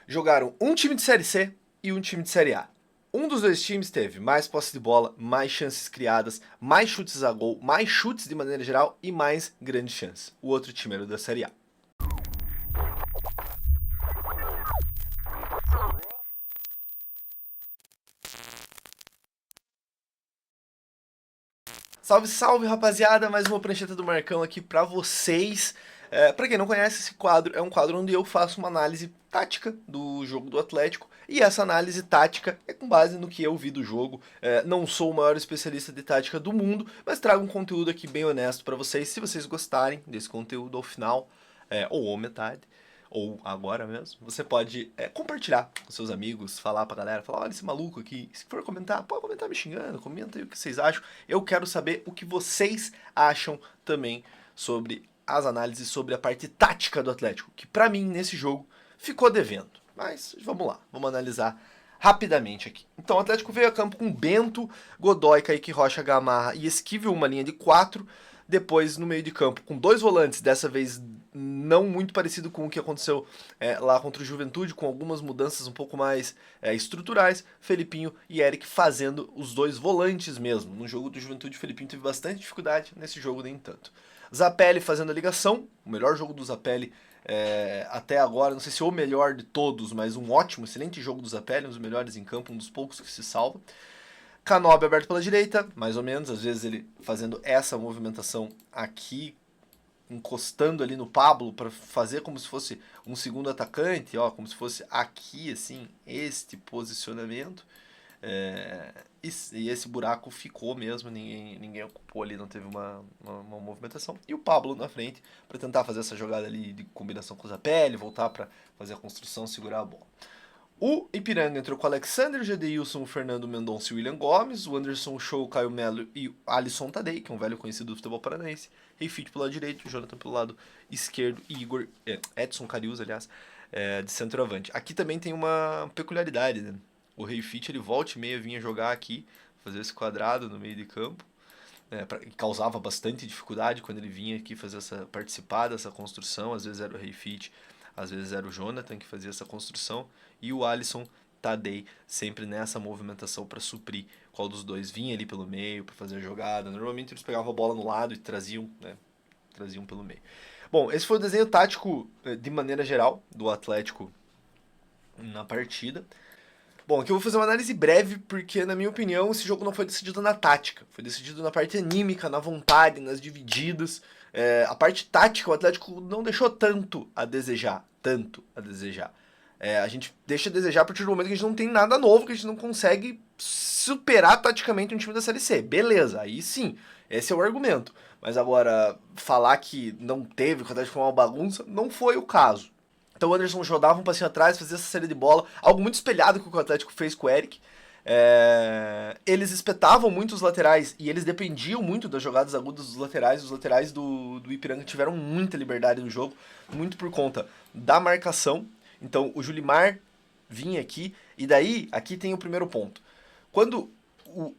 jogaram um time de Série C e um time de Série A. Um dos dois times teve mais posse de bola, mais chances criadas, mais chutes a gol, mais chutes de maneira geral e mais grandes chances. O outro time era o da Série A. Salve, salve, rapaziada! Mais uma prancheta do Marcão aqui pra vocês. Pra quem não conhece, esse quadro é um quadro onde eu faço uma análise tática do jogo do Atlético. E essa análise tática é com base no que eu vi do jogo. Não sou o maior especialista de tática do mundo, mas trago um conteúdo aqui bem honesto pra vocês. Se vocês gostarem desse conteúdo ao final, ou à metade, ou agora mesmo, você pode compartilhar com seus amigos, falar pra galera, falar, olha esse maluco aqui, se for comentar, pode comentar me xingando, comenta aí o que vocês acham. Eu quero saber o que vocês acham também sobre as análises, sobre a parte tática do Atlético, que pra mim, nesse jogo, ficou devendo. Mas vamos lá, vamos analisar rapidamente aqui. Então o Atlético veio a campo com Bento, Godoy, Kaique Rocha, Gamarra e Esquivel, uma linha de 4. Depois, no meio de campo, com dois volantes, dessa vez não muito parecido com o que aconteceu lá contra o Juventude, com algumas mudanças um pouco mais estruturais, Felipinho e Eric fazendo os dois volantes mesmo. No jogo do Juventude, o Felipinho teve bastante dificuldade, nesse jogo nem tanto. Zapelli fazendo a ligação, o melhor jogo do Zapelli até agora, não sei se é o melhor de todos, mas um ótimo, excelente jogo do Zapelli, um dos melhores em campo, um dos poucos que se salva. Canobi aberto pela direita, mais ou menos, às vezes ele fazendo essa movimentação aqui, encostando ali no Pablo para fazer como se fosse um segundo atacante, ó, como se fosse aqui, assim, este posicionamento. E esse buraco ficou mesmo, ninguém ocupou ali, não teve uma movimentação. E o Pablo na frente para tentar fazer essa jogada ali de combinação com o Zapelli, voltar para fazer a construção, segurar a bola. O Ipiranga entrou com o Alexander, Gedeilson, o Fernando Mendonça e o William Gomes, o Anderson Show, o Caio Melo e o Alisson Tadei, que é um velho conhecido do futebol paranaense, Reifit pelo lado direito, o Jonathan pelo lado esquerdo e Edson Carius, aliás, de centroavante. Aqui também tem uma peculiaridade, né? O Reifit, ele volta e meia vinha jogar aqui, fazer esse quadrado no meio de campo, causava bastante dificuldade quando ele vinha aqui participar dessa construção, às vezes era o Reifit, às vezes era o Jonathan que fazia essa construção, e o Alisson Tadei sempre nessa movimentação para suprir qual dos dois vinha ali pelo meio para fazer a jogada. Normalmente eles pegavam a bola no lado e traziam pelo meio. Bom, esse foi o desenho tático de maneira geral do Atlético na partida. Bom, aqui eu vou fazer uma análise breve, porque, na minha opinião, esse jogo não foi decidido na tática. Foi decidido na parte anímica, na vontade, nas divididas. A parte tática, o Atlético não deixou tanto a desejar. A gente deixa a desejar a partir do momento que a gente não tem nada novo, que a gente não consegue superar taticamente um time da Série C. Beleza, aí sim, esse é o argumento. Mas agora, falar que não teve, que o Atlético foi uma bagunça, não foi o caso. Então o Anderson jogava um passinho atrás, fazia essa série de bola, algo muito espelhado com o que o Atlético fez com o Eric. Eles espetavam muito os laterais e eles dependiam muito das jogadas agudas dos laterais. Os laterais do Ipiranga tiveram muita liberdade no jogo, muito por conta da marcação. Então o Julimar vinha aqui, e daí aqui tem o primeiro ponto. Quando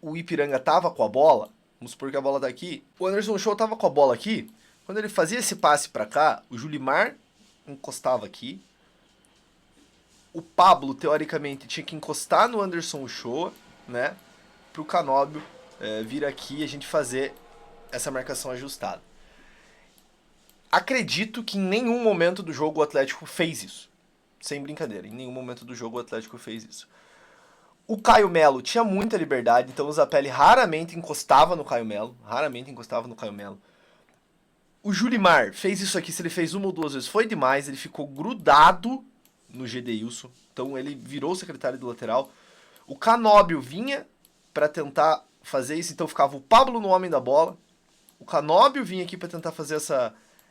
o Ipiranga tava com a bola, vamos supor que a bola tá aqui, o Anderson Show tava com a bola aqui, quando ele fazia esse passe para cá, o Julimar encostava aqui. O Pablo, teoricamente, tinha que encostar no Anderson Show, né? Pro Canóbio vir aqui e a gente fazer essa marcação ajustada. Acredito que em nenhum momento do jogo o Atlético fez isso. Sem brincadeira, em nenhum momento do jogo o Atlético fez isso. O Caio Melo tinha muita liberdade, então o Zapelli raramente encostava no Caio Melo. O Julimar fez isso aqui, se ele fez uma ou duas vezes, foi demais. Ele ficou grudado no Gedeilson. Então ele virou o secretário do lateral. O Canóbio vinha para tentar fazer isso, então ficava o Pablo no homem da bola. O Canóbio vinha aqui para tentar fazer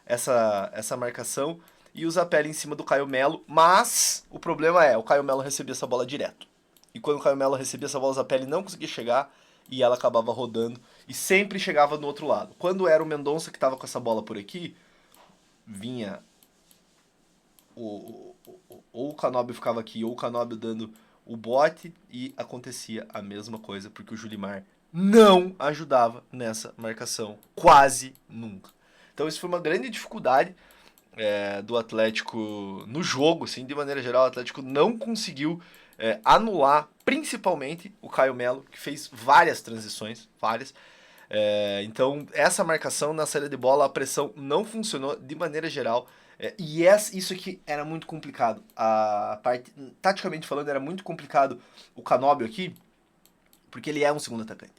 essa marcação. E o Zapelli em cima do Caio Melo. Mas o problema o Caio Melo recebia essa bola direto. E quando o Caio Melo recebia essa bola, o Zapelli não conseguia chegar e ela acabava rodando e sempre chegava no outro lado. Quando era o Mendonça que estava com essa bola por aqui, vinha ou o Canóbio ficava aqui, ou o Canóbio dando o bote, e acontecia a mesma coisa, porque o Julimar não ajudava nessa marcação, quase nunca. Então isso foi uma grande dificuldade do Atlético no jogo, assim, de maneira geral, o Atlético não conseguiu anular, principalmente o Caio Melo, que fez várias transições, várias. Então, essa marcação na saída de bola, a pressão não funcionou de maneira geral. Isso aqui era muito complicado. A parte, taticamente falando, era muito complicado o Canóbio aqui, porque ele é um segundo atacante.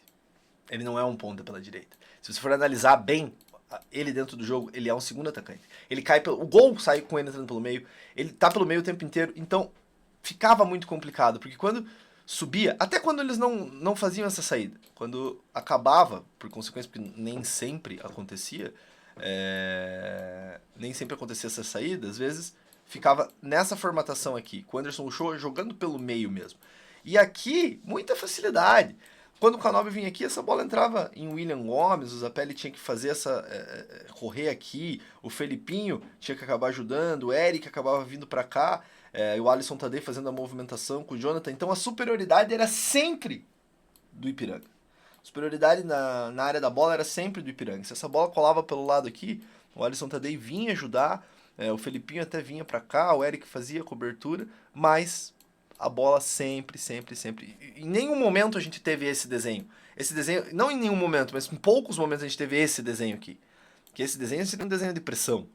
Ele não é um ponta pela direita. Se você for analisar bem ele dentro do jogo, ele é um segundo atacante. Ele cai pelo, o gol sai com ele entrando pelo meio, ele tá pelo meio o tempo inteiro, então ficava muito complicado, porque quando subia, até quando eles não faziam essa saída, quando acabava, por consequência, porque nem sempre acontecia, nem sempre acontecia essa saída, às vezes ficava nessa formatação aqui, com o Anderson Uchoa jogando pelo meio mesmo. E aqui, muita facilidade. Quando o Canóbio vinha aqui, essa bola entrava em William Gomes, o Zapelli tinha que fazer correr aqui, o Felipinho tinha que acabar ajudando, o Eric acabava vindo para cá, e o Alisson Tadei fazendo a movimentação com o Jonathan. Então a superioridade era sempre do Ipiranga. A superioridade na área da bola era sempre do Ipiranga. Se essa bola colava pelo lado aqui, o Alisson Tadei vinha ajudar, o Felipinho até vinha para cá, o Eric fazia a cobertura, mas a bola sempre, sempre, sempre. Em nenhum momento a gente teve esse desenho. Esse desenho, não em nenhum momento, mas em poucos momentos a gente teve esse desenho aqui. Que esse desenho seria um desenho de pressão.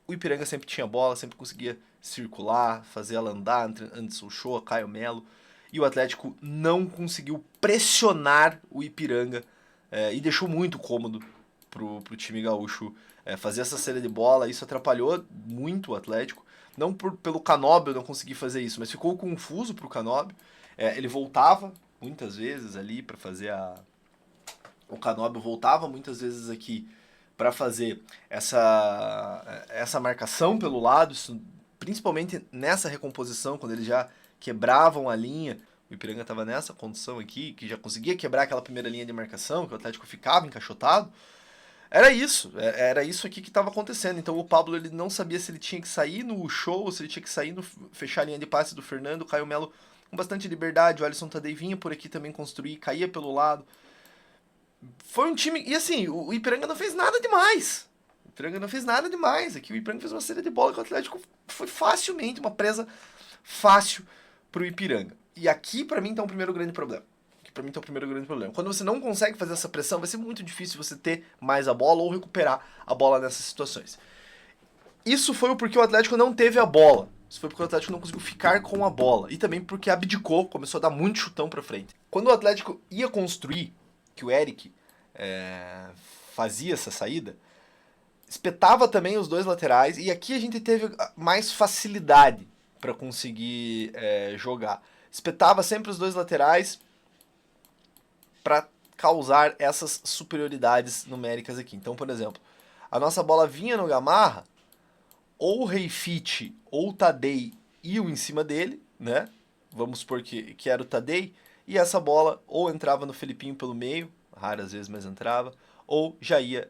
O Ipiranga sempre tinha bola, sempre conseguia circular, fazer ela andar, Anderson Uchoa, Caio Melo. E o Atlético não conseguiu pressionar o Ipiranga e deixou muito cômodo pro time gaúcho fazer essa série de bola. Isso atrapalhou muito o Atlético. Não pelo Canóbio não conseguir fazer isso, mas ficou confuso pro Canóbio. Ele voltava muitas vezes ali para fazer o Canóbio voltava muitas vezes aqui para fazer essa marcação pelo lado, isso, principalmente nessa recomposição, quando eles já quebravam a linha. O Ipiranga estava nessa condição aqui, que já conseguia quebrar aquela primeira linha de marcação, que o Atlético ficava encaixotado. Era isso aqui que estava acontecendo. Então o Pablo ele não sabia se ele tinha que sair no show, ou se ele tinha que sair no fechar a linha de passe do Fernando. O Caio Melo com bastante liberdade, o Alisson Tadei vinha por aqui também construir, caía pelo lado. Foi um time. E assim, o Ipiranga não fez nada demais. O Ipiranga não fez nada demais. Aqui o Ipiranga fez uma série de bola que o Atlético foi facilmente uma presa fácil pro Ipiranga. E aqui para mim tá o primeiro grande problema. Pra mim tá o primeiro grande problema. Quando você não consegue fazer essa pressão, vai ser muito difícil você ter mais a bola ou recuperar a bola nessas situações. Isso foi porque o Atlético não teve a bola. Isso foi porque o Atlético não conseguiu ficar com a bola. E também porque abdicou, começou a dar muito chutão pra frente. Quando o Atlético ia construir, que o Eric fazia essa saída, espetava também os dois laterais. E aqui a gente teve mais facilidade para conseguir jogar. Espetava sempre os dois laterais para causar essas superioridades numéricas aqui. Então, por exemplo, a nossa bola vinha no Gamarra, ou o Reifit ou o Tadei iam em cima dele, né? Vamos supor que era o Tadei, e essa bola ou entrava no Felipinho pelo meio, raras vezes, mas entrava, ou já ia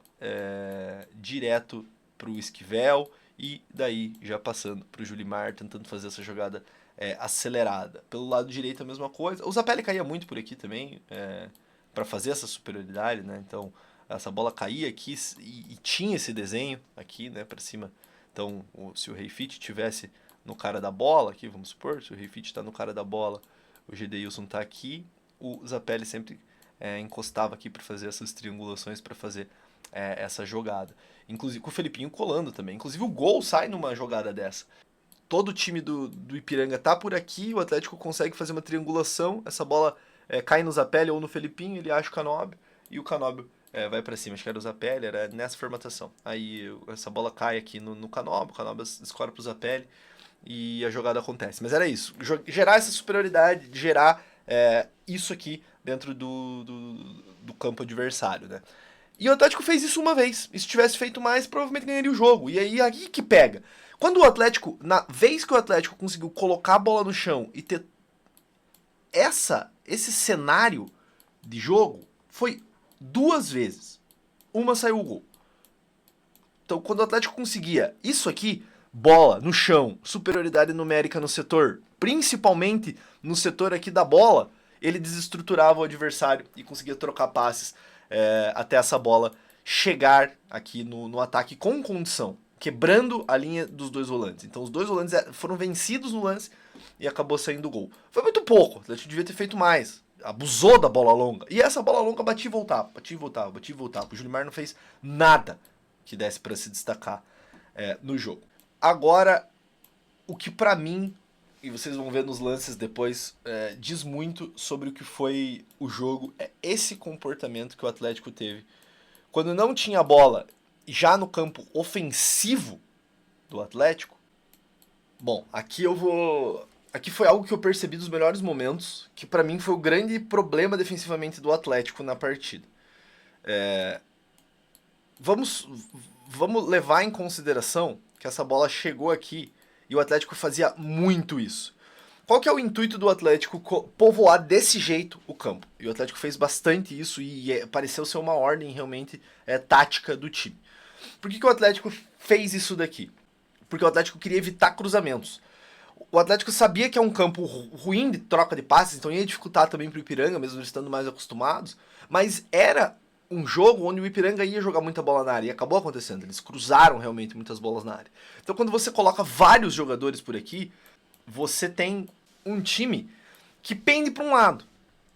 direto para o Esquivel, e daí já passando para o Julimar, tentando fazer essa jogada acelerada. Pelo lado direito a mesma coisa. O Zapelli caía muito por aqui também, para fazer essa superioridade, né? Então essa bola caía aqui e tinha esse desenho aqui, né, para cima. Então se o Reifit tivesse no cara da bola aqui, vamos supor, se o Reifit está no cara da bola, o Gedeilson está aqui, o Zapelli sempre encostava aqui para fazer essas triangulações, para fazer essa jogada. Inclusive com o Felipinho colando também. Inclusive o gol sai numa jogada dessa. Todo o time do Ipiranga tá por aqui, o Atlético consegue fazer uma triangulação, essa bola cai no Zapelli ou no Felipinho, ele acha o Canóbio, e o Canóbio vai para cima. Acho que era o Zapelli, era nessa formatação. Aí essa bola cai aqui no Canóbio, o Canóbio escora pro Zapelli e a jogada acontece. Mas era isso, gerar essa superioridade, gerar isso aqui dentro do campo adversário, né? E o Atlético fez isso uma vez. E se tivesse feito mais, provavelmente ganharia o jogo. E aí que pega. Quando o Atlético, na vez que o Atlético conseguiu colocar a bola no chão e ter esse cenário de jogo, foi 2 vezes. Uma saiu o gol. Então, quando o Atlético conseguia isso aqui, bola no chão, superioridade numérica no setor, principalmente no setor aqui da bola, ele desestruturava o adversário e conseguia trocar passes até essa bola chegar aqui no ataque com condição. quebrando a linha dos dois volantes. Então os dois volantes foram vencidos no lance e acabou saindo o gol. Foi muito pouco, o Atlético devia ter feito mais. Abusou da bola longa. E essa bola longa batia e voltava, batia e voltava, batia e voltava. O Julimar não fez nada que desse para se destacar no jogo. Agora, o que pra mim, e vocês vão ver nos lances depois, diz muito sobre o que foi o jogo, é esse comportamento que o Atlético teve. Quando não tinha bola, já no campo ofensivo do Atlético, bom, aqui foi algo que eu percebi dos melhores momentos, que pra mim foi o grande problema defensivamente do Atlético na partida. Vamos levar em consideração que essa bola chegou aqui e o Atlético fazia muito isso. Qual que é o intuito do Atlético povoar desse jeito o campo? E o Atlético fez bastante isso e pareceu ser uma ordem realmente tática do time. Por que o Atlético fez isso daqui? Porque o Atlético queria evitar cruzamentos. O Atlético sabia que é um campo ruim de troca de passes, então ia dificultar também para o Ipiranga, mesmo eles estando mais acostumados, mas era um jogo onde o Ipiranga ia jogar muita bola na área, e acabou acontecendo, eles cruzaram realmente muitas bolas na área. Então quando você coloca vários jogadores por aqui, você tem um time que pende para um lado.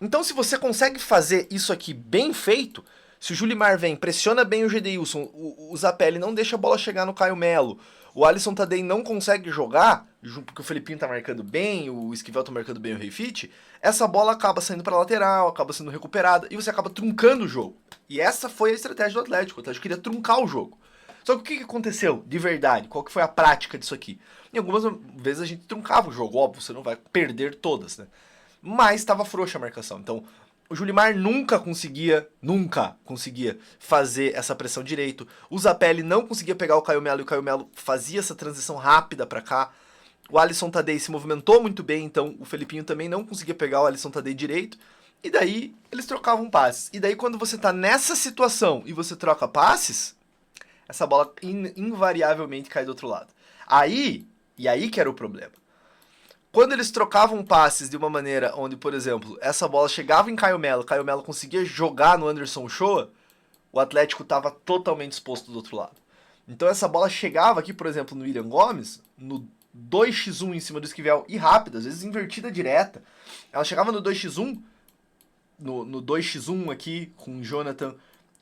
Então se você consegue fazer isso aqui bem feito, se o Julimar vem, pressiona bem o Gedeilson, o Zapelli não deixa a bola chegar no Caio Melo, o Alisson Tadei não consegue jogar, porque o Felipinho tá marcando bem, o Esquivel tá marcando bem o Reifite, essa bola acaba saindo pra lateral, acaba sendo recuperada, e você acaba truncando o jogo. E essa foi a estratégia do Atlético, o Atlético queria truncar o jogo. Só que o que aconteceu de verdade? Qual que foi a prática disso aqui? Em algumas vezes a gente truncava o jogo, óbvio, você não vai perder todas, né? Mas estava frouxa a marcação, então o Julimar nunca conseguia fazer essa pressão direito. O Zapelli não conseguia pegar o Caio Melo e o Caio Melo fazia essa transição rápida para cá. O Alisson Tadei se movimentou muito bem, então o Felipinho também não conseguia pegar o Alisson Tadei direito. E daí eles trocavam passes. E daí quando você tá nessa situação e você troca passes, essa bola invariavelmente cai do outro lado. Aí que era o problema. Quando eles trocavam passes de uma maneira onde, por exemplo, essa bola chegava em Caio Melo conseguia jogar no Anderson Shoa, o Atlético estava totalmente exposto do outro lado. Então essa bola chegava aqui, por exemplo, no William Gomes, no 2x1 em cima do Esquivel, e rápida, às vezes invertida direta. Ela chegava no 2x1, no 2x1 aqui, com Jonathan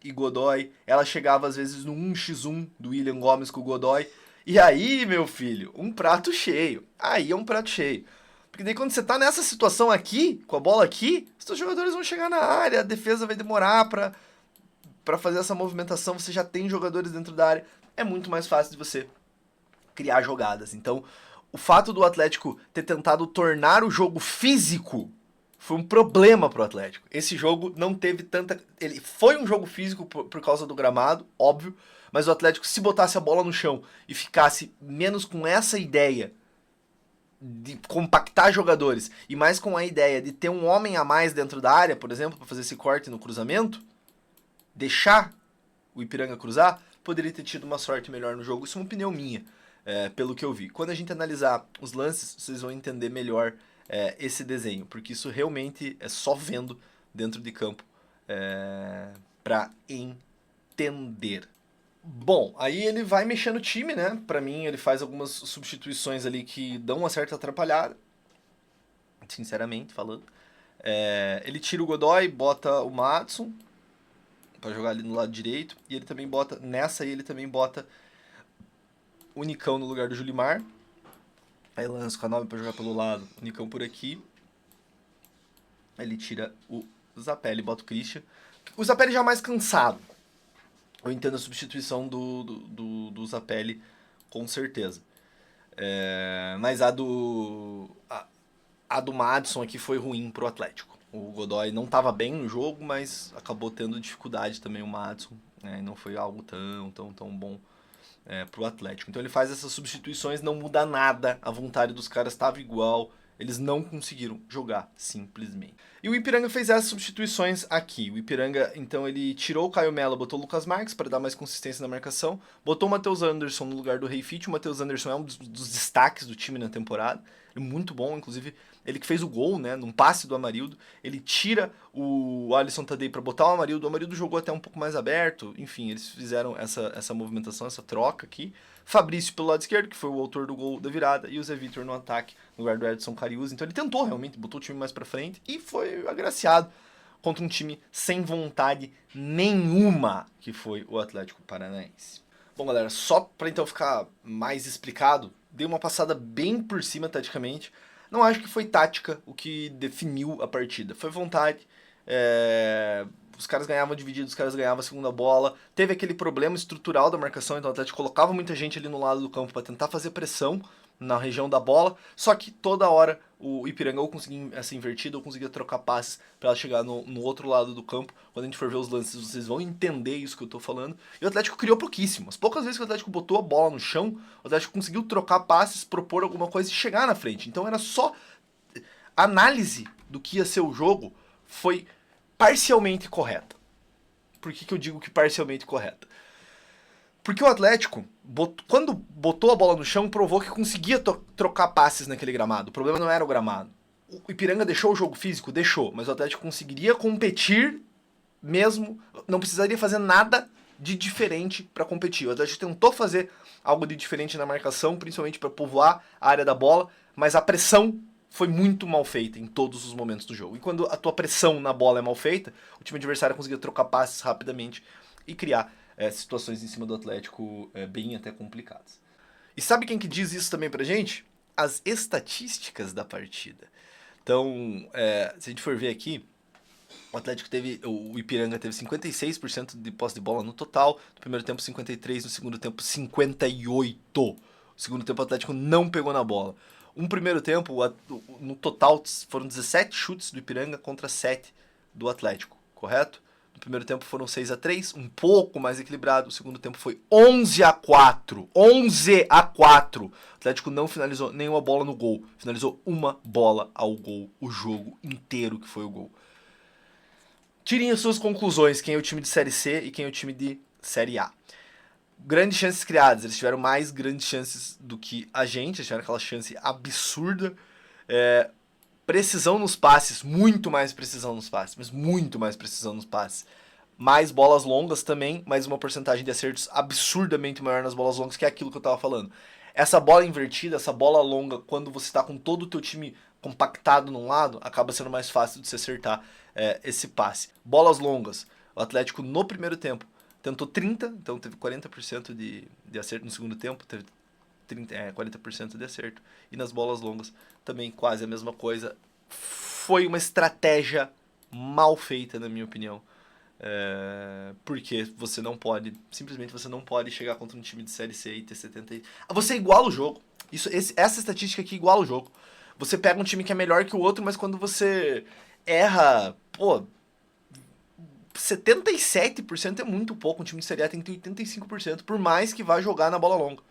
e Godoy. Ela chegava às vezes no 1x1 do William Gomes com o Godoy. E aí, meu filho, um prato cheio. Aí é um prato cheio. Porque daí quando você tá nessa situação aqui, com a bola aqui, os seus jogadores vão chegar na área, a defesa vai demorar pra fazer essa movimentação, você já tem jogadores dentro da área, é muito mais fácil de você criar jogadas. Então, o fato do Atlético ter tentado tornar o jogo físico foi um problema pro Atlético. Esse jogo não teve tanta... Ele foi um jogo físico por causa do gramado, óbvio, mas o Atlético, se botasse a bola no chão e ficasse menos com essa ideia de compactar jogadores e mais com a ideia de ter um homem a mais dentro da área, por exemplo, para fazer esse corte no cruzamento, deixar o Ipiranga cruzar, poderia ter tido uma sorte melhor no jogo. Isso é uma opinião minha, pelo que eu vi. Quando a gente analisar os lances, vocês vão entender melhor esse desenho, porque isso realmente é só vendo dentro de campo para entender. Bom, aí ele vai mexendo o time, né? Pra mim, ele faz algumas substituições ali que dão uma certa atrapalhada, sinceramente falando. Ele tira o Godoy, bota o Madison pra jogar ali no lado direito, e ele também bota, nessa aí ele também bota o Nicão no lugar do Julimar. Aí lança o Canóbio pra jogar pelo lado, o Nicão por aqui. Aí ele tira o Zapelli, bota o Christian. O Zapelli já é mais cansado. Eu entendo a substituição do Zapelli, com certeza. Mas a do Madison aqui foi ruim pro Atlético. O Godoy não estava bem no jogo, mas acabou tendo dificuldade também o Madison. E não foi algo tão bom pro Atlético. Então ele faz essas substituições, não muda nada. A vontade dos caras estava igual. Eles não conseguiram jogar, simplesmente. E o Ipiranga fez essas substituições aqui. O Ipiranga, então, ele tirou o Caio Melo, botou o Lucas Marques para dar mais consistência na marcação, botou o Matheus Anderson no lugar do Reifite. O Matheus Anderson é um dos destaques do time na temporada. É muito bom, inclusive, ele que fez o gol, né, num passe do Amarildo. Ele tira o Alisson Tadei para botar o Amarildo. O Amarildo jogou até um pouco mais aberto. Enfim, eles fizeram essa movimentação, essa troca aqui. Fabrício pelo lado esquerdo, que foi o autor do gol da virada, e o Zé Vitor no ataque, no lugar do Edson Cariús. Então ele tentou realmente, botou o time mais pra frente e foi agraciado contra um time sem vontade nenhuma, que foi o Atlético Paranaense. Bom, galera, só pra então ficar mais explicado, dei uma passada bem por cima taticamente. Não acho que foi tática o que definiu a partida. Foi vontade. Os caras ganhavam divididos, os caras ganhavam a segunda bola. Teve aquele problema estrutural da marcação, então o Atlético colocava muita gente ali no lado do campo para tentar fazer pressão na região da bola. Só que toda hora o Ipiranga ou conseguia essa invertida ou conseguia trocar passes para ela chegar no outro lado do campo. Quando a gente for ver os lances, vocês vão entender isso que eu tô falando. E o Atlético criou pouquíssimo. As poucas vezes que o Atlético botou a bola no chão, o Atlético conseguiu trocar passes, propor alguma coisa e chegar na frente. Então era só análise do que ia ser o jogo foi parcialmente correta. Por que eu digo que parcialmente correta? Porque o Atlético, quando botou a bola no chão, provou que conseguia trocar passes naquele gramado. O problema não era o gramado. O Ipiranga deixou o jogo físico? Deixou. Mas o Atlético conseguiria competir mesmo, não precisaria fazer nada de diferente para competir. O Atlético tentou fazer algo de diferente na marcação, principalmente para povoar a área da bola, mas a pressão foi muito mal feita em todos os momentos do jogo. E quando a tua pressão na bola é mal feita, o time adversário conseguia trocar passes rapidamente e criar situações em cima do Atlético bem até complicadas. E sabe quem que diz isso também pra gente? As estatísticas da partida. Então, se a gente for ver aqui, o Ipiranga teve 56% de posse de bola no total, no primeiro tempo 53%, no segundo tempo 58%. No segundo tempo o Atlético não pegou na bola. Um primeiro tempo, no total, foram 17 chutes do Ipiranga contra 7 do Atlético, correto? No primeiro tempo foram 6-3, um pouco mais equilibrado. O segundo tempo foi 11-4. 11-4. O Atlético não finalizou nenhuma bola no gol. Finalizou uma bola ao gol, o jogo inteiro que foi o gol. Tirem as suas conclusões, quem é o time de Série C e quem é o time de Série A. Grandes chances criadas, eles tiveram mais grandes chances do que a gente, eles tiveram aquela chance absurda. Precisão nos passes, muito mais precisão nos passes, mas muito mais precisão nos passes. Mais bolas longas também, mas uma porcentagem de acertos absurdamente maior nas bolas longas, que é aquilo que eu tava falando. Essa bola invertida, essa bola longa, quando você tá com todo o teu time compactado num lado, acaba sendo mais fácil de se acertar esse passe. Bolas longas, o Atlético no primeiro tempo tentou 30, então teve 40% de acerto no segundo tempo, teve 40% de acerto. E nas bolas longas também quase a mesma coisa. Foi uma estratégia mal feita, na minha opinião. Porque você não pode, simplesmente você não pode chegar contra um time de Série C e ter 70... Você iguala o jogo. Essa estatística aqui iguala o jogo. Você pega um time que é melhor que o outro, mas quando você erra, 77% é muito pouco. Um time de Série A tem que ter 85%, por mais que vá jogar na bola longa.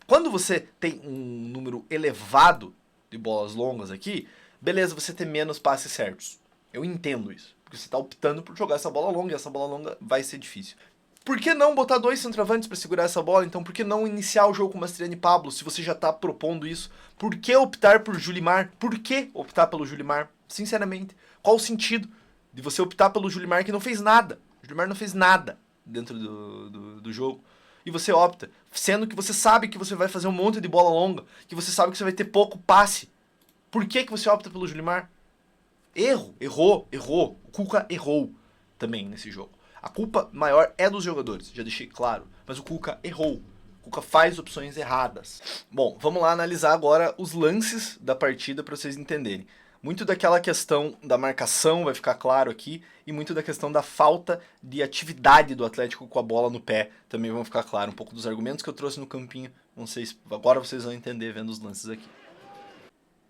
Quando você tem um número elevado de bolas longas aqui, beleza, você tem menos passes certos. Eu entendo isso, porque você está optando por jogar essa bola longa, e essa bola longa vai ser difícil. Por que não botar 2 centroavantes para segurar essa bola? Então, por que não iniciar o jogo com Mastriani e Pablo, se você já está propondo isso? Por que optar por Julimar? Por que optar pelo Julimar? Sinceramente, qual o sentido de você optar pelo Julimar que não fez nada? O Julimar não fez nada dentro do jogo. E você opta, sendo que você sabe que você vai fazer um monte de bola longa, que você sabe que você vai ter pouco passe. Por que você opta pelo Julimar? Errou. O Cuca errou também nesse jogo. A culpa maior é dos jogadores, já deixei claro, mas o Cuca errou. O Cuca faz opções erradas. Bom, vamos lá analisar agora os lances da partida para vocês entenderem. Muito daquela questão da marcação vai ficar claro aqui, e muito da questão da falta de atividade do Atlético com a bola no pé também vão ficar claro. Um pouco dos argumentos que eu trouxe no campinho, agora vocês vão entender vendo os lances aqui.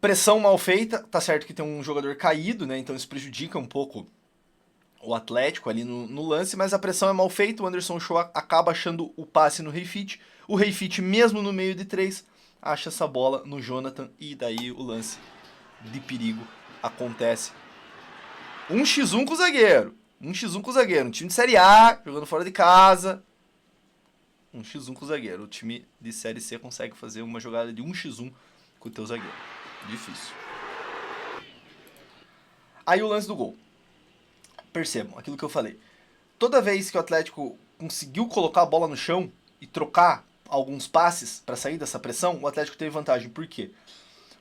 Pressão mal feita, tá certo que tem um jogador caído, né? Então isso prejudica um pouco o Atlético ali no lance, mas a pressão é mal feita, o Anderson Show acaba achando o passe no Reifit. O Reifit, mesmo no meio de 3, acha essa bola no Jonathan, e daí o lance de perigo acontece. 1x1 com o zagueiro. 1x1 com o zagueiro. Um time de Série A, jogando fora de casa. 1x1 com o zagueiro. O time de Série C consegue fazer uma jogada de 1x1 com o teu zagueiro. Difícil. Aí o lance do gol. Percebam aquilo que eu falei. Toda vez que o Atlético conseguiu colocar a bola no chão e trocar alguns passes para sair dessa pressão, o Atlético teve vantagem. Por quê?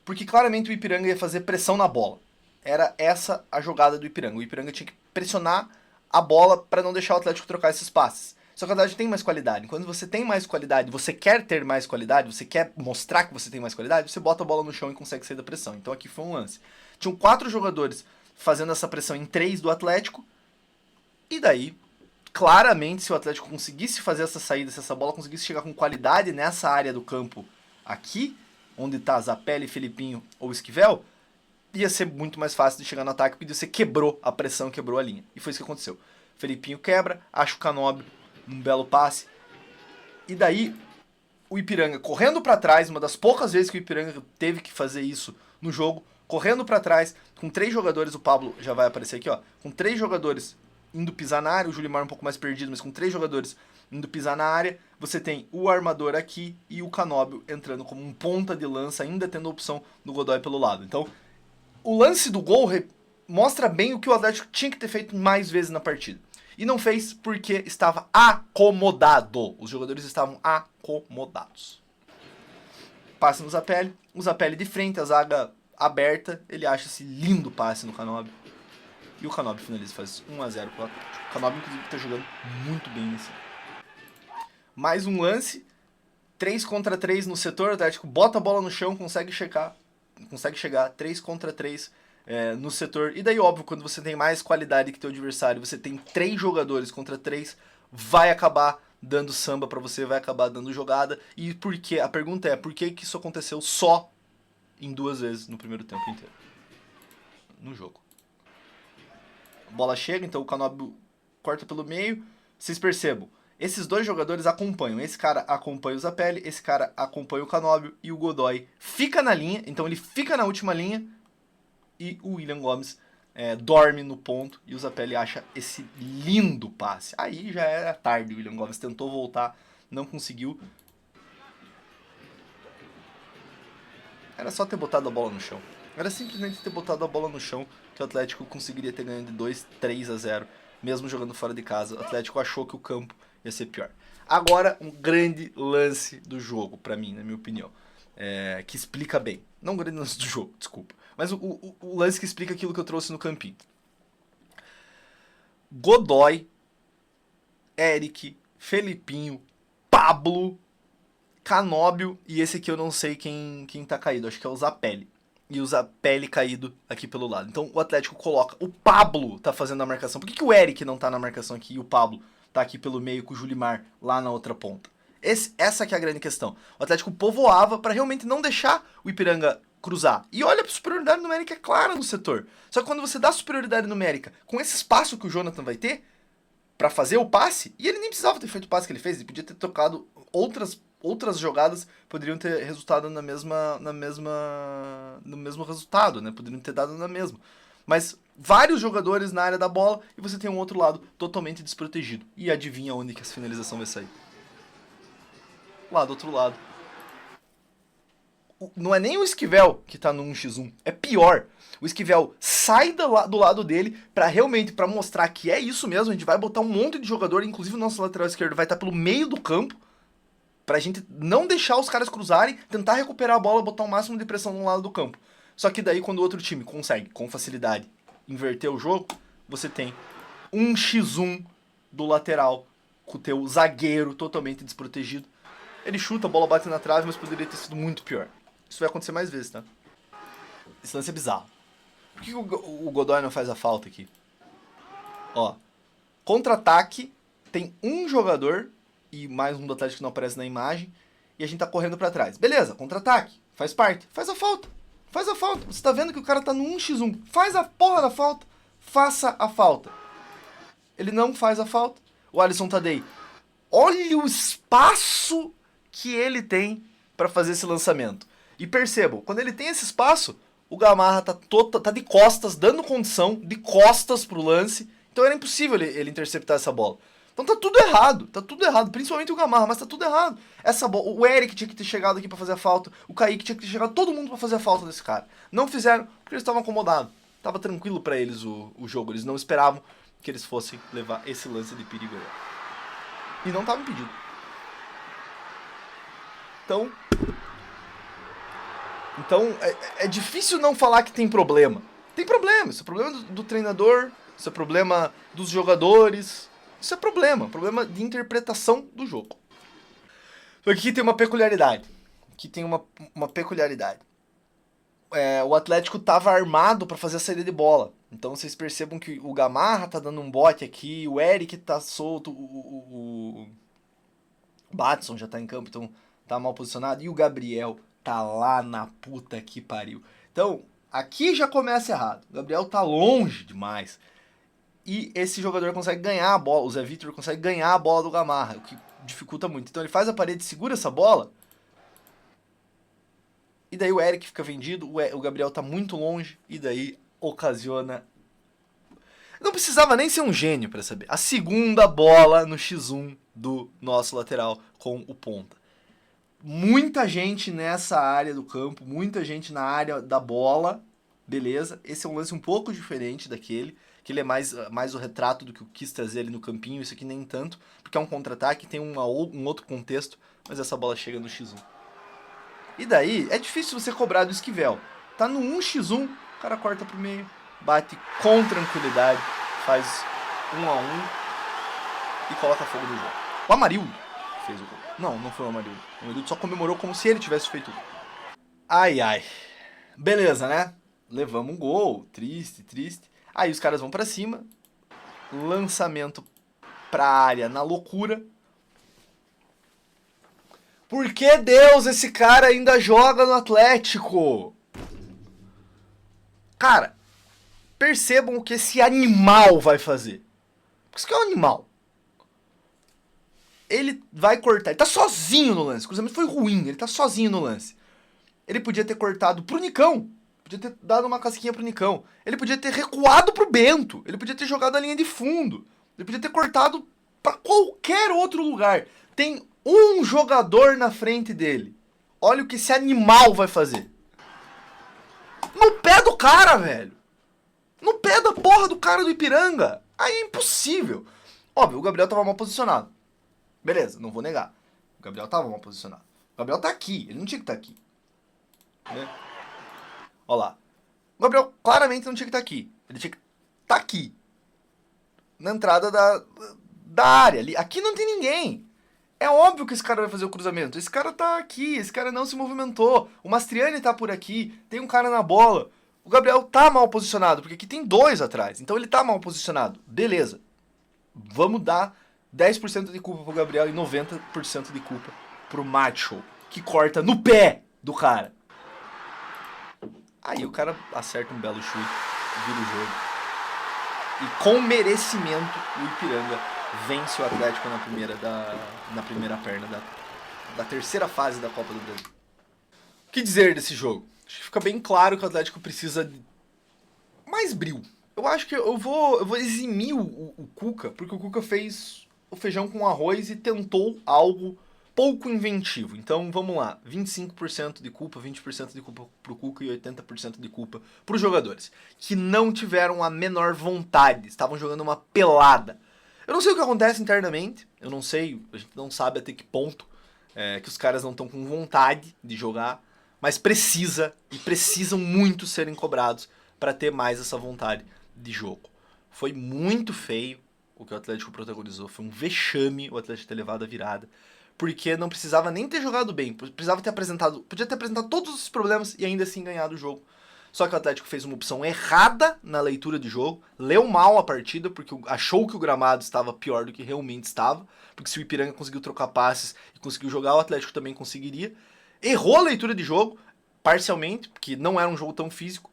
Porque claramente o Ipiranga ia fazer pressão na bola. Era essa a jogada do Ipiranga. O Ipiranga tinha que pressionar a bola para não deixar o Atlético trocar esses passes. Só que o Atlético tem mais qualidade. Quando você tem mais qualidade, você quer ter mais qualidade, você quer mostrar que você tem mais qualidade, você bota a bola no chão e consegue sair da pressão. Então aqui foi um lance. Tinham 4 jogadores fazendo essa pressão em 3 do Atlético. E daí, claramente, se o Atlético conseguisse fazer essa saída, se essa bola conseguisse chegar com qualidade nessa área do campo aqui, onde tá Zapelli, Felipinho ou Esquivel, ia ser muito mais fácil de chegar no ataque, porque você quebrou a pressão, quebrou a linha. E foi isso que aconteceu. Felipinho quebra, acha o Canóbio num belo passe. E daí, o Ipiranga correndo para trás, uma das poucas vezes que o Ipiranga teve que fazer isso no jogo, correndo para trás, com 3 jogadores, o Pablo já vai aparecer aqui, ó, com 3 jogadores indo pisar na área, o Julimar um pouco mais perdido, mas com 3 jogadores indo pisar na área, você tem o armador aqui e o Canóbio entrando como um ponta de lança, ainda tendo a opção do Godoy pelo lado. Então, o lance do gol mostra bem o que o Atlético tinha que ter feito mais vezes na partida. E não fez porque estava acomodado. Os jogadores estavam acomodados. Passe no Zapelli. O Zapelli de frente, a zaga aberta. Ele acha esse lindo passe no Canóbio. E o Canóbio finaliza, faz 1-0 pro Atlético. O Canóbio, inclusive, está jogando muito bem nesse. Mais um lance. 3 contra 3 no setor. O Atlético bota a bola no chão, consegue chegar 3 contra 3 no setor. E daí, óbvio, quando você tem mais qualidade que teu adversário, você tem 3 jogadores contra 3, vai acabar dando samba pra você, vai acabar dando jogada. E por quê? A pergunta é, por que isso aconteceu só em 2 vezes no primeiro tempo inteiro? No jogo. A bola chega, então o Canóbio corta pelo meio. Vocês percebam, esses 2 jogadores acompanham. Esse cara acompanha o Zapelli, esse cara acompanha o Canóbio e o Godoy fica na linha, então ele fica na última linha e o William Gomes dorme no ponto e o Zapelli acha esse lindo passe. Aí já era tarde, o William Gomes tentou voltar, não conseguiu. Era só ter botado a bola no chão. Era simplesmente ter botado a bola no chão que o Atlético conseguiria ter ganho de 2-3-0, mesmo jogando fora de casa. O Atlético achou que o campo ia ser pior. Agora, um grande lance do jogo, pra mim, na minha opinião, que explica bem. Não um grande lance do jogo, desculpa. Mas o lance que explica aquilo que eu trouxe no campinho. Godoy, Eric, Felipinho, Pablo, Canóbio e esse aqui eu não sei quem tá caído. Acho que é o Zapelli. E o Zapelli caído aqui pelo lado. Então o Atlético coloca... O Pablo tá fazendo a marcação. Por que o Eric não tá na marcação aqui e o Pablo tá aqui pelo meio com o Julimar lá na outra ponta? Essa que é a grande questão. O Atlético povoava para realmente não deixar o Ipiranga cruzar. E olha, a superioridade numérica é clara no setor. Só que quando você dá superioridade numérica com esse espaço que o Jonathan vai ter para fazer o passe, e ele nem precisava ter feito o passe que ele fez, ele podia ter tocado outras jogadas, poderiam ter resultado no mesmo resultado, né? Poderiam ter dado na mesma. Mas vários jogadores na área da bola e você tem um outro lado totalmente desprotegido. E adivinha onde que essa finalização vai sair? Lá do outro lado. Não é nem o Esquivel que tá no 1x1, é pior. O Esquivel sai do lado dele pra mostrar que é isso mesmo, a gente vai botar um monte de jogador, inclusive o nosso lateral esquerdo vai estar pelo meio do campo, pra gente não deixar os caras cruzarem, tentar recuperar a bola, botar o máximo de pressão no lado do campo. Só que daí quando o outro time consegue, com facilidade, inverter o jogo, você tem 1x1 do lateral, com o teu zagueiro totalmente desprotegido. Ele chuta, a bola bate na trave, mas poderia ter sido muito pior. Isso vai acontecer mais vezes, tá? Esse lance é bizarro. Por que o Godoy não faz a falta aqui? Ó, contra-ataque, tem um jogador, e mais um do Atlético que não aparece na imagem, e a gente tá correndo pra trás. Beleza, contra-ataque, faz parte. Faz a falta. Faz a falta. Você tá vendo que o cara tá no 1x1. Faz a porra da falta. Faça a falta. Ele não faz a falta. O Alisson Tadei. Olha o espaço que ele tem pra fazer esse lançamento. E percebam, quando ele tem esse espaço, o Gamarra tá de costas, dando condição, de costas pro lance. Então era impossível ele interceptar essa bola. Então tá tudo errado, principalmente o Gamarra, mas tá tudo errado. Essa bola, o Eric tinha que ter chegado aqui pra fazer a falta, o Kaique tinha que ter chegado, todo mundo pra fazer a falta desse cara. Não fizeram, porque eles estavam acomodados. Tava tranquilo pra eles o jogo, eles não esperavam que eles fossem levar esse lance de perigo aí. E não tava impedido. Então é difícil não falar que tem problema. Tem problema, isso é problema do treinador, isso é problema dos jogadores, isso é problema de interpretação do jogo. Só que aqui tem uma peculiaridade. Uma peculiaridade. O Atlético tava armado para fazer a saída de bola. Então vocês percebam que o Gamarra tá dando um bote aqui, o Eric tá solto, o Batson já tá em campo, então tá mal posicionado, e o Gabriel tá lá na puta que pariu. Então, aqui já começa errado. O Gabriel tá longe demais. E esse jogador consegue ganhar a bola, o Zé Vitor consegue ganhar a bola do Gamarra, o que dificulta muito. Então ele faz a parede, segura essa bola, e daí o Eric fica vendido, o Gabriel tá muito longe, e daí ocasiona... Não precisava nem ser um gênio para saber. A segunda bola no X1 do nosso lateral com o ponta. Muita gente nessa área do campo, muita gente na área da bola, beleza? Esse é um lance um pouco diferente daquele, que ele é mais o retrato do que eu quis trazer ali no campinho, isso aqui nem tanto, porque é um contra-ataque, tem um outro contexto, mas essa bola chega no X1. E daí, é difícil você cobrar do Esquivel. Tá no 1x1, o cara corta pro meio, bate com tranquilidade, faz 1x1 e coloca fogo no jogo. O Amarildo fez o gol. Não foi o Amarildo. O Amarildo só comemorou como se ele tivesse feito o gol. Ai, ai. Beleza, né? Levamos um gol. Triste. Aí os caras vão pra cima. Lançamento pra área na loucura. Por que Deus esse cara ainda joga no Atlético? Cara, percebam o que esse animal vai fazer. Isso que é um animal. Ele vai cortar. Ele tá sozinho no lance. O cruzamento foi ruim. Ele tá sozinho no lance. Ele podia ter cortado pro Nicão. Podia ter dado uma casquinha pro Nicão. Ele podia ter recuado pro Bento. Ele podia ter jogado a linha de fundo. Ele podia ter cortado pra qualquer outro lugar. Tem um jogador na frente dele. Olha o que esse animal vai fazer. No pé do cara, velho. No pé da porra do cara do Ipiranga. Aí é impossível. Óbvio, o Gabriel tava mal posicionado. Beleza, não vou negar. O Gabriel tava mal posicionado. O Gabriel tá aqui, ele não tinha que estar aqui. Né? Olha lá. O Gabriel claramente não tinha que estar aqui. Ele tinha que estar aqui. Na entrada da área. Ali. Aqui não tem ninguém. É óbvio que esse cara vai fazer o cruzamento. Esse cara tá aqui, esse cara não se movimentou. O Mastriani tá por aqui, tem um cara na bola. O Gabriel tá mal posicionado, porque aqui tem dois atrás. Então ele tá mal posicionado. Beleza. Vamos dar 10% de culpa pro Gabriel e 90% de culpa pro Macho, que corta no pé do cara. Aí o cara acerta um belo chute, vira o jogo. E com merecimento, o Ipiranga vence o Atlético na primeira perna da terceira fase da Copa do Brasil. O que dizer desse jogo? Acho que fica bem claro que o Atlético precisa de mais brilho. Eu acho que eu vou eximir o Cuca, porque o Cuca fez o feijão com arroz e tentou algo pouco inventivo. Então vamos lá, 25% de culpa, 20% de culpa pro Cuca e 80% de culpa pros jogadores, que não tiveram a menor vontade, estavam jogando uma pelada. Eu não sei o que acontece internamente, eu não sei, a gente não sabe até que ponto que os caras não estão com vontade de jogar, mas precisam muito serem cobrados para ter mais essa vontade de jogo. Foi muito feio o que o Atlético protagonizou, foi um vexame o Atlético ter levado a virada, porque não precisava nem ter jogado bem, podia ter apresentado todos os problemas e ainda assim ganhado o jogo. Só que o Atlético fez uma opção errada na leitura de jogo, leu mal a partida, porque achou que o gramado estava pior do que realmente estava, porque se o Ipiranga conseguiu trocar passes e conseguiu jogar, o Atlético também conseguiria. Errou a leitura de jogo, parcialmente, porque não era um jogo tão físico,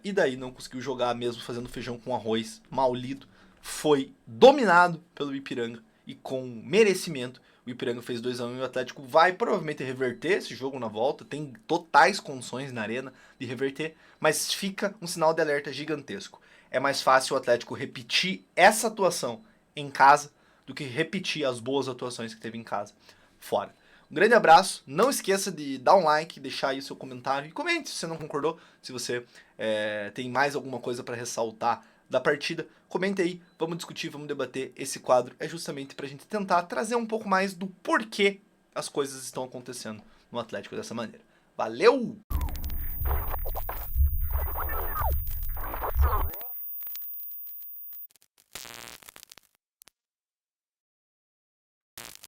e daí não conseguiu jogar mesmo fazendo feijão com arroz mal lido. Foi dominado pelo Ipiranga e com merecimento. O Ipiranga fez 2-1 e o Atlético vai provavelmente reverter esse jogo na volta. Tem totais condições na arena de reverter, mas fica um sinal de alerta gigantesco. É mais fácil o Atlético repetir essa atuação em casa do que repetir as boas atuações que teve em casa fora. Um grande abraço, não esqueça de dar um like, deixar aí o seu comentário e comente se você não concordou, se você tem mais alguma coisa para ressaltar da partida, comenta aí, vamos discutir, vamos debater. Esse quadro é justamente pra gente tentar trazer um pouco mais do porquê as coisas estão acontecendo no Atlético dessa maneira. Valeu!